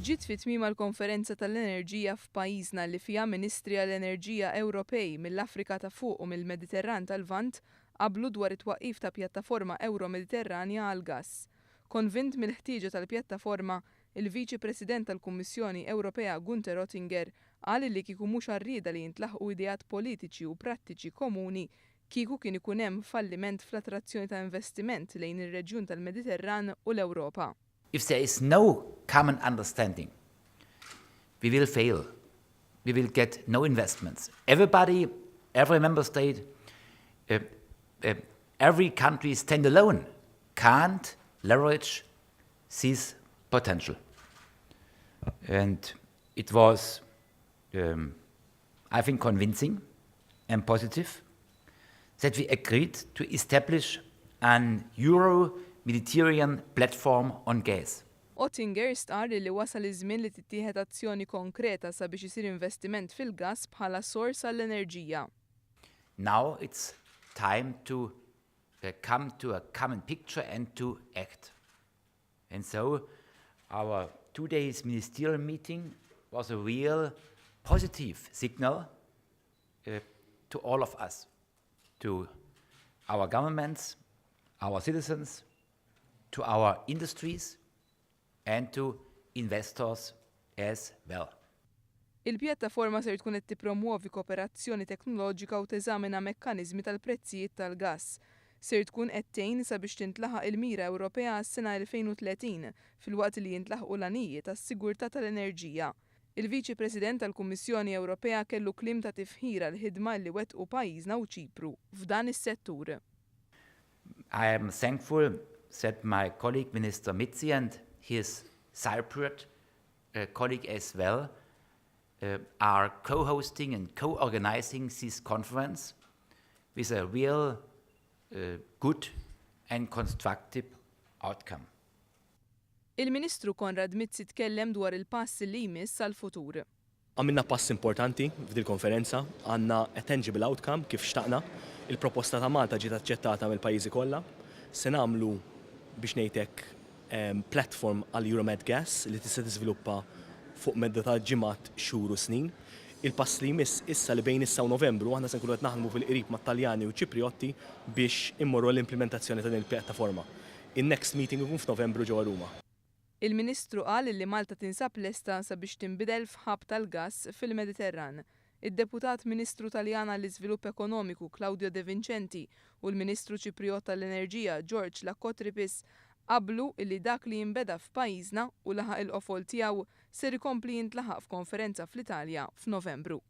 Ġiet fi tmiem l-konferenza tal-enerġija f'pajjiżna li fiha Ministri għall-Enerġija Ewropej mill-Afrika ta' fuq u mill-Mediterran tal-Lvant qablu dwar it-twaqqif ta' pjattaforma Euro-Mediterranja għall-gass. Konvint mill-ħtieġa tal-pjattaforma, il-Viċi President tal-Kummissjoni Ewropea Gunther Oettinger qal li kieku mhux għarrieda li jintlaħqu ideat politiċi u prattiċi komuni kieku kien ikun hemm falliment fl-attrazzjoni ta' investiment lejn ir-reġjun tal-Mediterran u l-Ewropa. If there is no common understanding, we will fail. We will get no investments. Everybody, every member state, every country standalone can't leverage this potential. And it was, I think, convincing and positive that we agreed to establish an Euro-Mediterranean platform on gas. Oettinger stqarr li wasal iż-żmien li tittieħed azzjoni konkreta sabiex isir investiment fil-gass bħala sors għall-enerġija. Now it's time to come to a common picture and to act. And so our 2 days ministerial meeting was a real positive signal to all of us, to our governments, our citizens, to our industries, and to investors as well. Il-pjattaforma ser tkun qed tippromuovi kooperazzjoni teknoloġika u teżamina mekkaniżmi tal-prezzijiet tal-gass. Ser tkun qed tgħin sabiex tintlaħaq il-mira Ewropea għas-sena 2030 filwaqt li jintlaħqu l-għanijiet tas-sigurtà tal-enerġija. Il-Viċi President tal-Kummissjoni Ewropea kellu kliem ta' tifħira l-ħidma li wettqu pajjiżna u Ċipru f'dan is-settur. I am thankful that my colleague Minister Mizzi and his Cypriot colleague as well are co-hosting and co-organizing this conference with a real good and constructive outcome. Il-Ministru Konrad Mizzi tkellem dwar il-pass li jmiss għall-futur. Għamilna pass importanti f'dil konferenza, għandna a tangible outcome kif xtaqna, il-proposta ta' Malta ġiet aċċettata mill-pajjiżi kollha, se nagħmlu biex ngħidlek platform għal Euromed Gas li tista' tiżviluppa fuq medda ta' ġimgħat, xhur u snin. Il-pass li jmiss issa li bejn issa u Novembru aħna se nkunu qed naħdmu fil-qrib mat-Taljani u Ċipriotti biex immorru l-implementazzjoni ta' din il-pjattaforma. In-next meeting ikun f'Novembru ġewwa Ruma. Il-Ministru qal li Malta tinsab lesta sabiex tinbidel f'ħab tal-gass fil-Mediterran. Id-Deputat Ministru Taljana għall-Iżvilupp Ekonomiku Claudio De Vincenti u l-Ministru Ċipriot tal-Enerġija George Lakotripis qablu li dak li jinbeda f'pajjiżna u laħaq il-qofol tiegħu ser ikompli jintlaħaq f'konferenza fl-Italja f'Novembru.